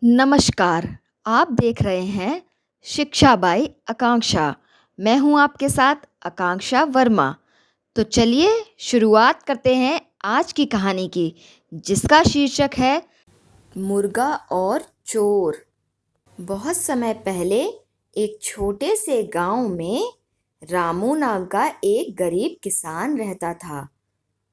नमस्कार, आप देख रहे हैं शिक्षा बाई आकांक्षा। मैं हूं आपके साथ आकांक्षा वर्मा। तो चलिए शुरुआत करते हैं आज की कहानी की, जिसका शीर्षक है मुर्गा और चोर। बहुत समय पहले एक छोटे से गांव में रामू नाम का एक गरीब किसान रहता था।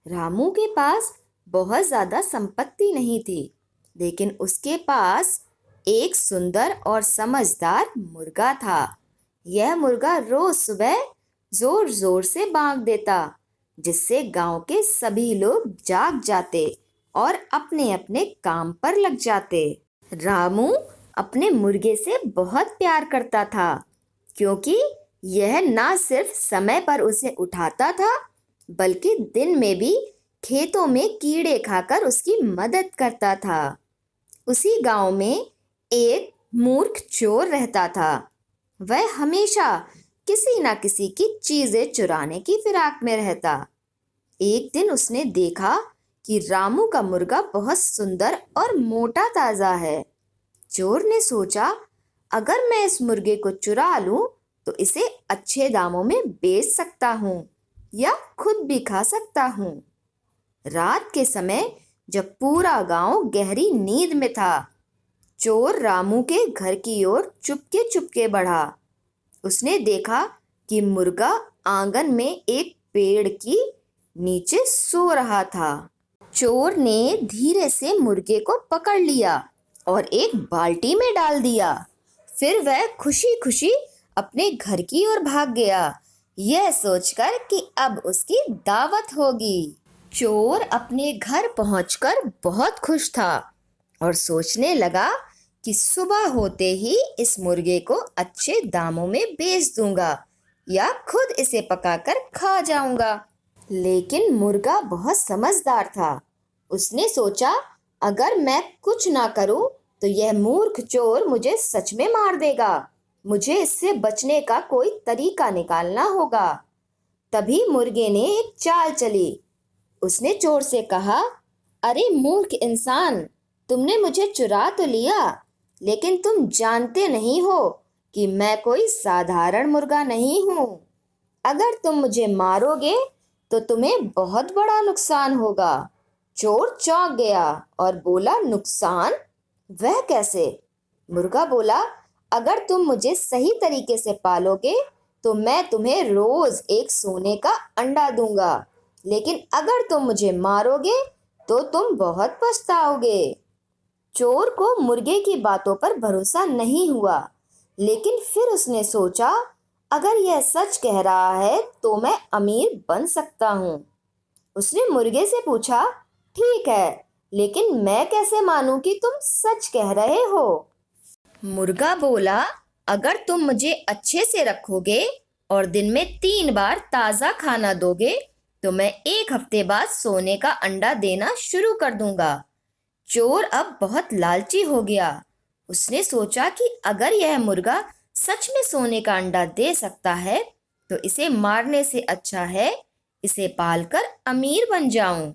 रामू के पास बहुत ज़्यादा संपत्ति नहीं थी, लेकिन उसके पास एक सुंदर और समझदार मुर्गा था। यह मुर्गा रोज सुबह जोर जोर से बांग देता, जिससे गांव के सभी लोग जाग जाते और अपने अपने काम पर लग जाते। रामू अपने मुर्गे से बहुत प्यार करता था, क्योंकि यह ना सिर्फ समय पर उसे उठाता था, बल्कि दिन में भी खेतों में कीड़े खाकर उसकी मदद करता था। उसी गांव में एक मूर्ख चोर रहता था। वह हमेशा किसी न किसी की चीजें चुराने की फिराक में रहता। एक दिन उसने देखा कि रामू का मुर्गा बहुत सुंदर और मोटा ताजा है। चोर ने सोचा, अगर मैं इस मुर्गे को चुरा लूं तो इसे अच्छे दामों में बेच सकता हूं या खुद भी खा सकता हूं। रात के समय जब पूरा गांव गहरी नींद में था, चोर रामू के घर की ओर चुपके चुपके बढ़ा। उसने देखा कि मुर्गा आंगन में एक पेड़ की नीचे सो रहा था। चोर ने धीरे से मुर्गे को पकड़ लिया और एक बाल्टी में डाल दिया। फिर वह खुशी खुशी अपने घर की ओर भाग गया, यह सोचकर कि अब उसकी दावत होगी। चोर अपने घर पहुंचकर बहुत खुश था और सोचने लगा कि सुबह होते ही इस मुर्गे को अच्छे दामों में बेच दूंगा या खुद इसे पकाकर खा जाऊंगा। लेकिन मुर्गा बहुत समझदार था। उसने सोचा, अगर मैं कुछ ना करूं तो यह मूर्ख चोर मुझे सच में मार देगा। मुझे इससे बचने का कोई तरीका निकालना होगा। तभी मुर्गे ने एक चाल चली। उसने चोर से कहा, अरे मूर्ख इंसान, तुमने मुझे चुरा तो लिया, लेकिन तुम जानते नहीं हो कि मैं कोई साधारण मुर्गा नहीं हूँ। अगर तुम मुझे मारोगे तो तुम्हें बहुत बड़ा नुकसान होगा। चोर चौंक गया और बोला, नुकसान? वह कैसे? मुर्गा बोला, अगर तुम मुझे सही तरीके से पालोगे तो मैं तुम्हें रोज एक सोने का अंडा दूंगा, लेकिन अगर तुम मुझे मारोगे तो तुम बहुत पछताओगे। चोर को मुर्गे की बातों पर भरोसा नहीं हुआ, लेकिन फिर उसने सोचा, अगर यह सच कह रहा है तो मैं अमीर बन सकता हूँ। उसने मुर्गे से पूछा, ठीक है, लेकिन मैं कैसे मानूं कि तुम सच कह रहे हो? मुर्गा बोला, अगर तुम मुझे अच्छे से रखोगे और दिन में 3 बार ताज़ा खाना दोगे तो मैं एक हफ्ते बाद सोने का अंडा देना शुरू कर दूंगा। चोर अब बहुत लालची हो गया। उसने सोचा कि अगर यह मुर्गा सच में सोने का अंडा दे सकता है तो इसे मारने से अच्छा है इसे पालकर अमीर बन जाऊं।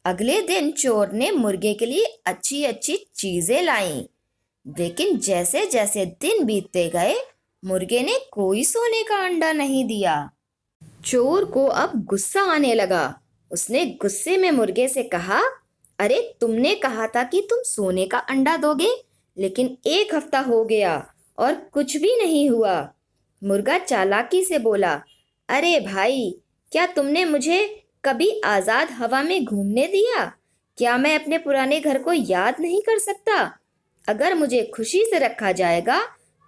अगले दिन चोर ने मुर्गे के लिए अच्छी अच्छी चीजें लाईं, लेकिन जैसे जैसे दिन बीतते गए मुर्गे ने कोई सोने का अंडा नहीं दिया। चोर को अब गुस्सा आने लगा। उसने गुस्से में मुर्गे से कहा, अरे तुमने कहा था कि तुम सोने का अंडा दोगे, लेकिन एक हफ्ता हो गया और कुछ भी नहीं हुआ। मुर्गा चालाकी से बोला, अरे भाई, क्या तुमने मुझे कभी आज़ाद हवा में घूमने दिया? क्या मैं अपने पुराने घर को याद नहीं कर सकता? अगर मुझे खुशी से रखा जाएगा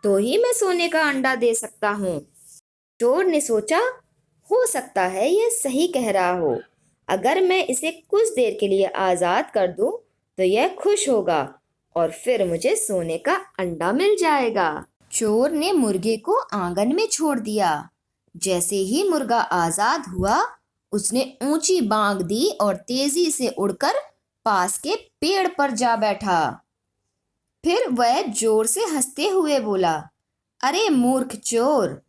तो ही मैं सोने का अंडा दे सकता हूँ। चोर ने सोचा, हो सकता है यह सही कह रहा हो। अगर मैं इसे कुछ देर के लिए आज़ाद कर दूं तो यह खुश होगा और फिर मुझे सोने का अंडा मिल जाएगा। चोर ने मुर्गे को आंगन में छोड़ दिया। जैसे ही मुर्गा आज़ाद हुआ, उसने ऊंची बांग दी और तेजी से उड़कर पास के पेड़ पर जा बैठा। फिर वह जोर से हंसते हुए बोला, अरे मूर्ख चोर,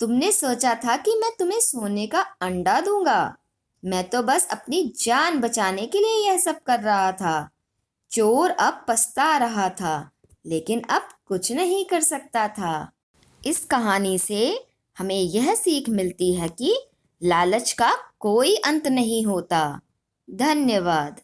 तुमने सोचा था कि मैं तुम्हें सोने का अंडा दूंगा। मैं तो बस अपनी जान बचाने के लिए यह सब कर रहा था। चोर अब पछता रहा था, लेकिन अब कुछ नहीं कर सकता था। इस कहानी से हमें यह सीख मिलती है कि लालच का कोई अंत नहीं होता। धन्यवाद।